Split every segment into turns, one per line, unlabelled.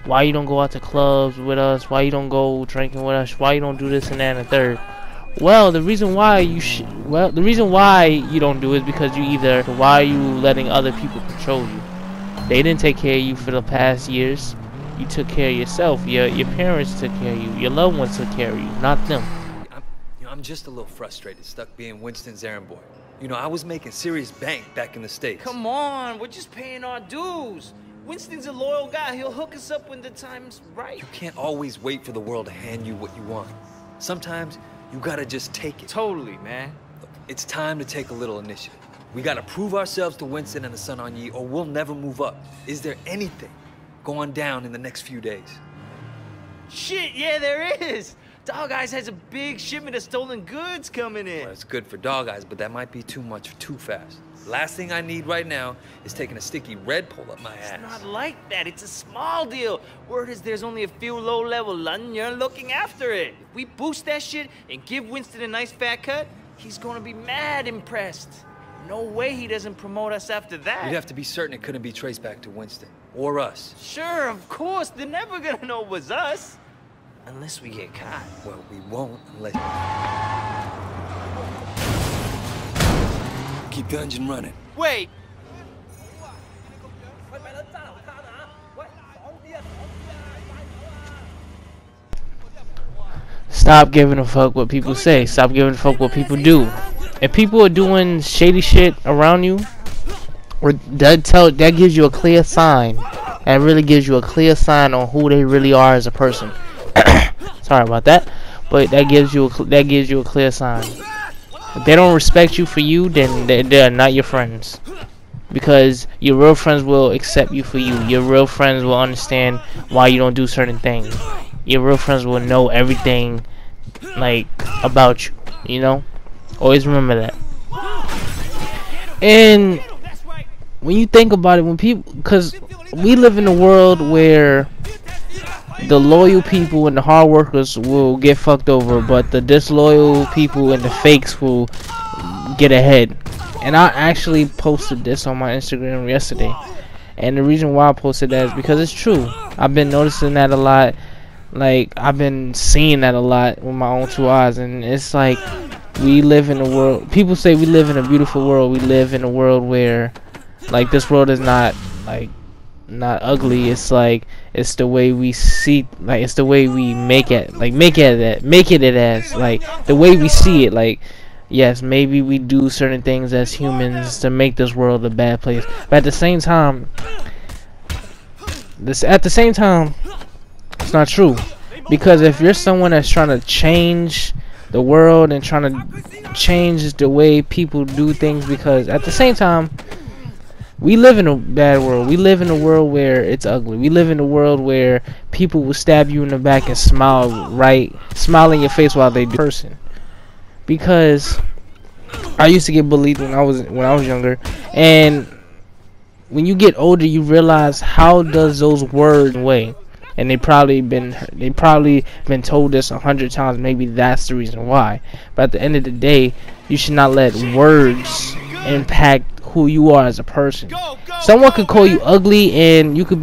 Why you don't go out to clubs with us? Why you don't go drinking with us? Why you don't do this and that and the third? Well, the reason why you don't do it is because why are you letting other people control you? They didn't take care of you for the past years. You took care of yourself. Your parents took care of you. Your loved ones took care of you, not them.
I'm just a little frustrated, stuck being Winston's errand boy. You know, I was making serious bank back in the States.
Come on, we're just paying our dues. Winston's a loyal guy. He'll hook us up when the time's right.
You can't always wait for the world to hand you what you want. Sometimes you gotta just take it.
Totally, man.
Look, it's time to take a little initiative. We gotta prove ourselves to Winston and the Sun On Yee, or we'll never move up. Is there anything going down in the next few days?
Shit, yeah, there is. Dog Eyes has a big shipment of stolen goods coming in.
Well, it's good for Dog Eyes, but that might be too much too fast. Last thing I need right now is taking a sticky red pull up my ass.
It's not like that. It's a small deal. Word is there's only a few low-level London looking after it. If we boost that shit and give Winston a nice fat cut, he's gonna be mad impressed. No way he doesn't promote us after that.
You'd have to be certain it couldn't be traced back to Winston. Or us.
Sure, of course. They're never gonna know it was us. Unless we get caught.
Well, we won't unless... Keep the engine running.
Wait!
Stop giving a fuck what people say. Stop giving a fuck what people do. If people are doing shady shit around you, or that gives you a clear sign. That really gives you a clear sign on who they really are as a person. Sorry about that, but that gives you a clear sign. If they don't respect you for you, then they're not your friends. Because your real friends will accept you for you. Your real friends will understand why you don't do certain things. Your real friends will know everything, like, about you. You know, always remember that. And when you think about it, because we live in a world where the loyal people and the hard workers will get fucked over, but the disloyal people and the fakes will get ahead. And I actually posted this on my Instagram yesterday, and the reason why I posted that is because it's true. I've been noticing that a lot. Like, I've been seeing that a lot with my own two eyes, and it's like we live in a world. People say we live in a beautiful world. We live in a world where, like, this world is not ugly. It's like, it's the way we see, like, it's the way we make it as, like, the way we see it. Like, yes, maybe we do certain things as humans to make this world a bad place, but at the same time it's not true. Because if you're someone that's trying to change the world and trying to change the way people do things, because at the same time we live in a bad world. We live in a world where it's ugly. We live in a world where people will stab you in the back and smile in your face while they do person. Because I used to get bullied when I was younger, and when you get older, you realize how does those words weigh. And they probably been told this 100 times. Maybe that's the reason why. But at the end of the day, you should not let words impact who you are as a person. Someone could call you ugly, and you could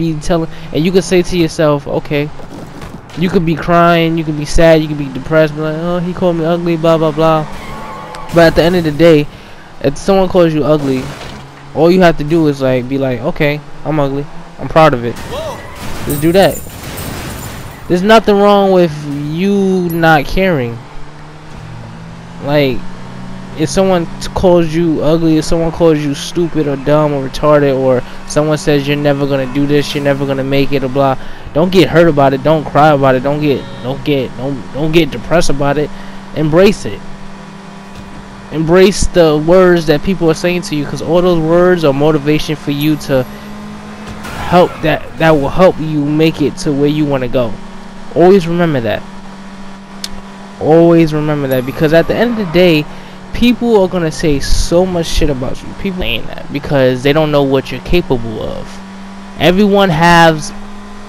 say to yourself, okay, you could be crying, you could be sad, you could be depressed, be like, oh, he called me ugly, blah blah blah. But at the end of the day, if someone calls you ugly, all you have to do is be like, okay, I'm ugly, I'm proud of it. Just do that. There's nothing wrong with you not caring. Like, if someone calls you ugly, if someone calls you stupid or dumb or retarded, or someone says you're never gonna do this, you're never gonna make it, or blah, don't get hurt about it. Don't cry about it. Don't get depressed about it. Embrace it. Embrace the words that people are saying to you, because all those words are motivation for you to help. That will help you make it to where you want to go. Always remember that. Always remember that, because at the end of the day, people are gonna say so much shit about you. People saying that because they don't know what you're capable of. Everyone has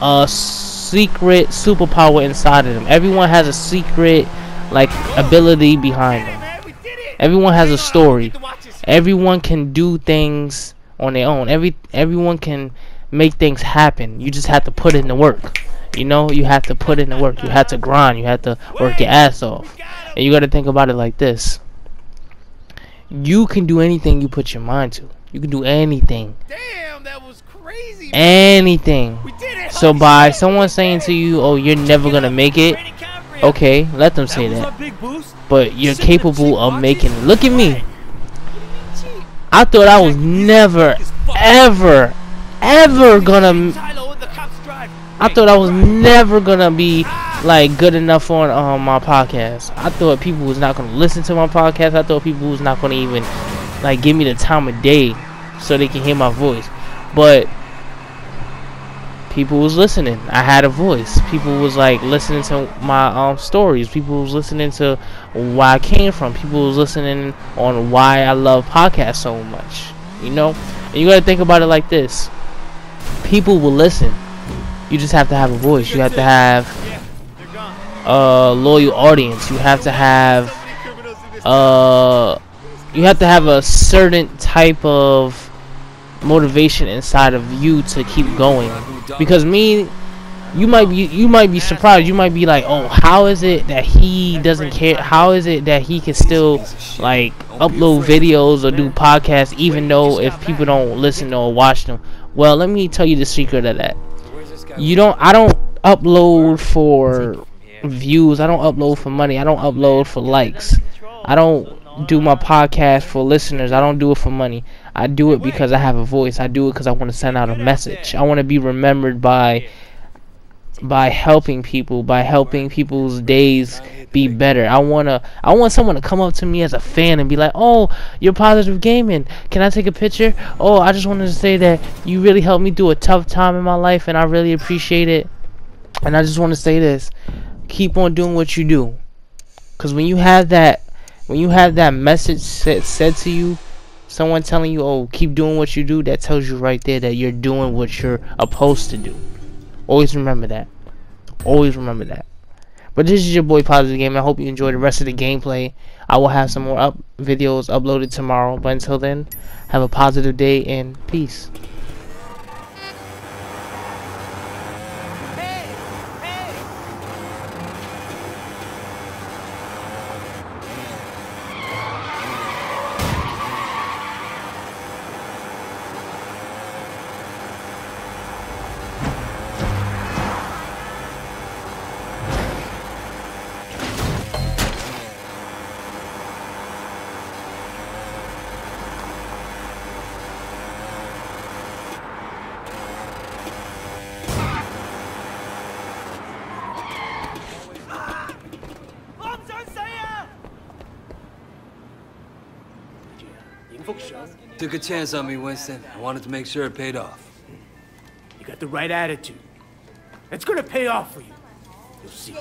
a secret superpower inside of them. Everyone has a secret, like, ability behind them. Everyone has a story. Everyone can do things on their own. Everyone can make things happen. You just have to put in the work. You know, you have to put in the work. You have to grind. You have to work your ass off. And you got to think about it like this. You can do anything you put your mind to. You can do anything.
Damn, that was crazy.
Anything.
We did it.
So by someone saying to you, oh, you're never going to make it, okay, let them say that. But you're capable of making it. Look at me. I thought I was never, ever gonna. I thought I was never gonna be like good enough on my podcast. I thought people was not gonna listen to my podcast. I thought people was not gonna even like give me the time of day so they can hear my voice. But people was listening. I had a voice. People was like listening to my stories. People was listening to where I came from. People was listening on why I love podcasts so much. You know? And you gotta think about it like this. People will listen. You just have to have a voice. You have to have a loyal audience. You have to have a certain type of motivation inside of you to keep going. Because you might be surprised. You might be like, oh, how is it that he doesn't care? How is it that he can still like upload videos or do podcasts even though if people don't listen or watch them? Well, let me tell you the secret of that. I don't upload for views. I don't upload for money. I don't upload for likes. I don't do my podcast for listeners. I don't do it for money. I do it because I have a voice. I do it because I want to send out a message. I want to be remembered by helping people, by helping people's days be better. I want someone to come up to me as a fan and be like, oh, you're Positive Gaming. Can I take a picture? Oh, I just wanted to say that you really helped me through a tough time in my life and I really appreciate it. And I just want to say this. Keep on doing what you do. Because when you have that message said to you, someone telling you, oh, keep doing what you do, that tells you right there that you're doing what you're supposed to do. Always remember that. Always remember that. But this is your boy Positive Game. I hope you enjoy the rest of the gameplay. I will have some more videos uploaded tomorrow. But until then, have a positive day and peace.
Took a chance on me, Winston. I wanted to make sure it paid off.
You got the right attitude. It's gonna pay off for you. You'll see.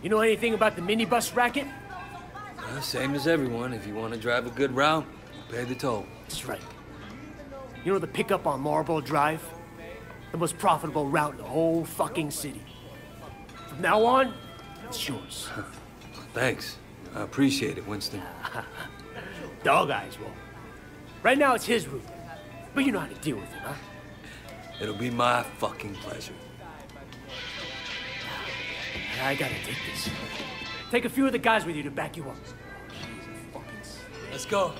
You know anything about the minibus racket?
Same as everyone. If you want to drive a good route, pay the toll.
That's right. You know the pickup on Marlboro Drive? The most profitable route in the whole fucking city. From now on, it's yours.
Thanks. I appreciate it, Winston.
Dog Eyes will. Right now it's his route, but you know how to deal with it, huh?
It'll be my fucking pleasure.
I gotta take this. Take a few of the guys with you to back you up.
Let's go.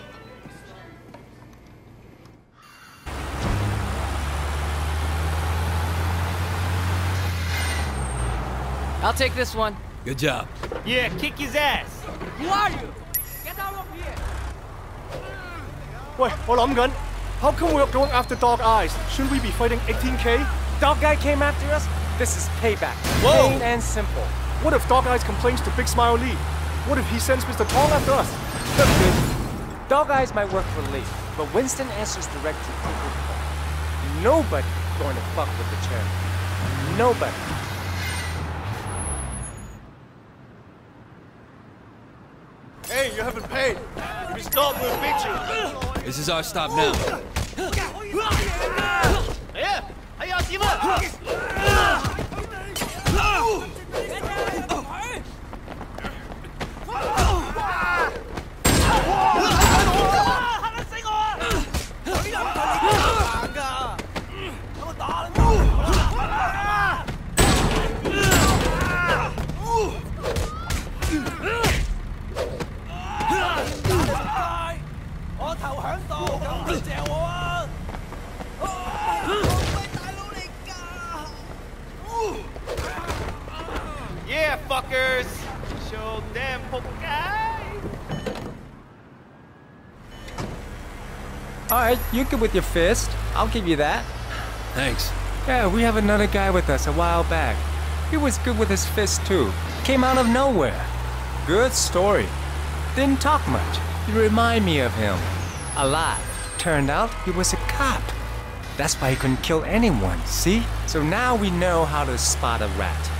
I'll take this one.
Good job.
Yeah, kick his ass.
Who are you? Get out of here.
喂，我諗緊 how come we're going after Dog Eyes? Shouldn't we be fighting 18K?
Dog Guy came after us? This is payback.
Whoa.
Plain and simple.
What if Dog Eyes complains to Big Smile Lee? What if he sends Mr. Tong after us?
Dog Eyes might work for Lee, but Winston answers direct to people. Nobody going to fuck with the chairman. Nobody.
Hey, you haven't paid. If you stop, we'll beat you.
This is our stop now.
Yeah, 还要提问。
Alright, you're good with your fist. I'll give you that.
Thanks.
Yeah, we have another guy with us a while back. He was good with his fist too. Came out of nowhere. Good story. Didn't talk much. You remind me of him. A lot. Turned out he was a cop. That's why he couldn't kill anyone, see? So now we know how to spot a rat.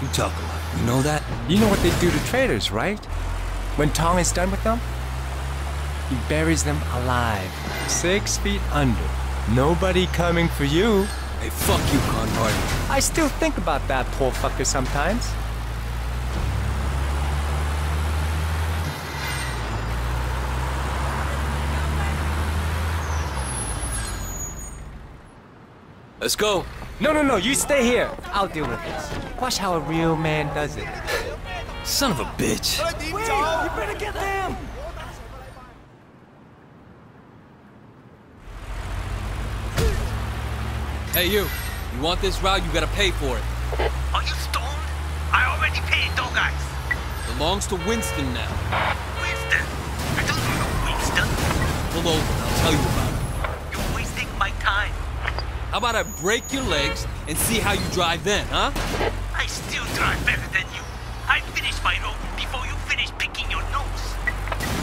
You talk a lot. You know that?
You know what they do to traitors, right? When Tong is done with them, he buries them alive, 6 feet under. Nobody coming for you.
Hey, fuck you, Conroy.
I still think about that poor fucker sometimes.
Let's go.
No, you stay here. I'll deal with this. Watch how a real man does it.
Son of a bitch.
Wait, you better get them!
Hey, you. You want this route, you gotta pay for it.
Are you stoned? I already paid, dog eyes.
Belongs to Winston now.
Winston? I don't know Winston.
Pull over and I'll tell you about it.
You're wasting my time.
How about I break your legs and see how you drive then, huh?
I still drive better than you. I finished my road before you finished picking your nose.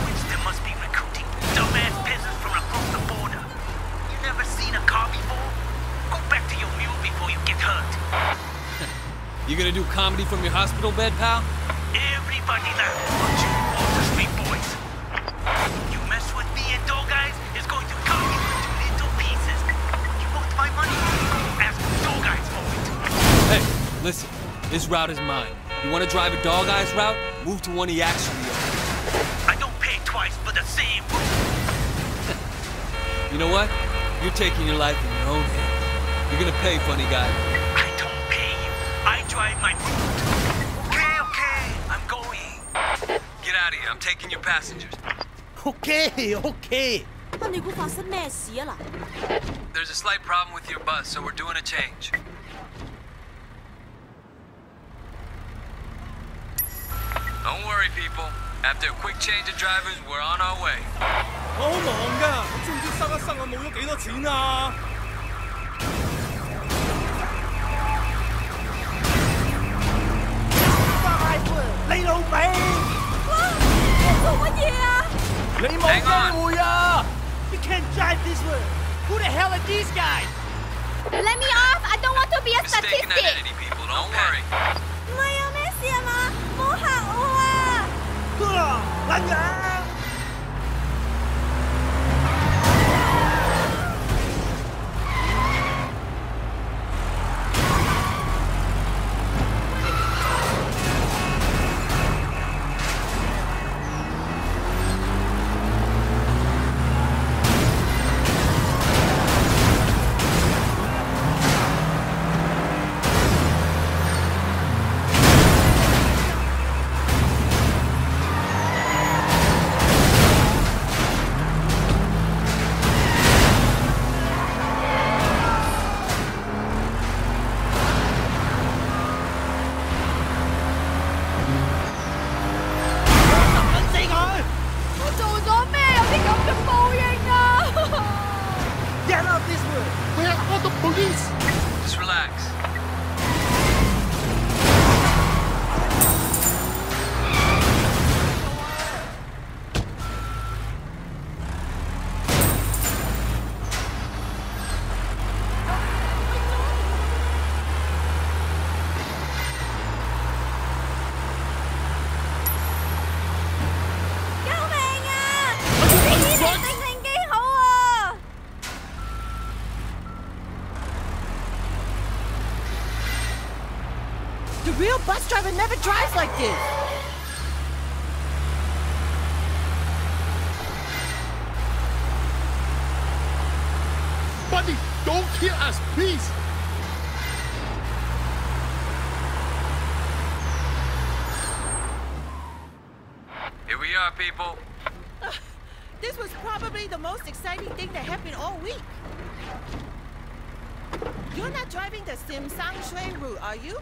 Winston must be recruiting dumbass peasants from across the border. You never seen a car before? Go back to your mule before you get hurt.
You gonna do comedy from your hospital bed, pal?
Everybody laughs but you, Walter Street boys. You mess with me and dog eyes, it's going to cut you into little pieces. You want my money? Ask dog eyes for it.
Hey, listen. This route is mine. You wanna drive a dog eyes route? Move to one he actually owns.
I don't pay twice for the same route.
You know what? You're taking your life in your own hands. You're gonna pay, funny guy.
I don't pay you. I drive my route. Okay, I'm going.
Get out of here. I'm taking your passengers.
Okay.
乜你估發生咩事啊嗱？
There's a slight problem with your bus, so we're doing a change. Don't worry, people. After a quick change of drivers, we're on our way.
我好忙㗎，你知唔知生一生我冇咗幾多錢啊？你老味！
你做乜嘢啊？
你冇機會啊 ！You can't drive this way. Who the hell are these guys?
Let me off! I don't want to be a
Mistaken
statistic.
identity, people. Don't worry.
唔係有咩事啊嘛？唔好嚇我啊！
得啦，撚樣！
Just relax.
The real bus driver never drives like this.
Buddy, don't kill us, please.
Here we are, people.
This was probably the most exciting thing that happened all week. You're not driving the Sim Sang Shui route, are you?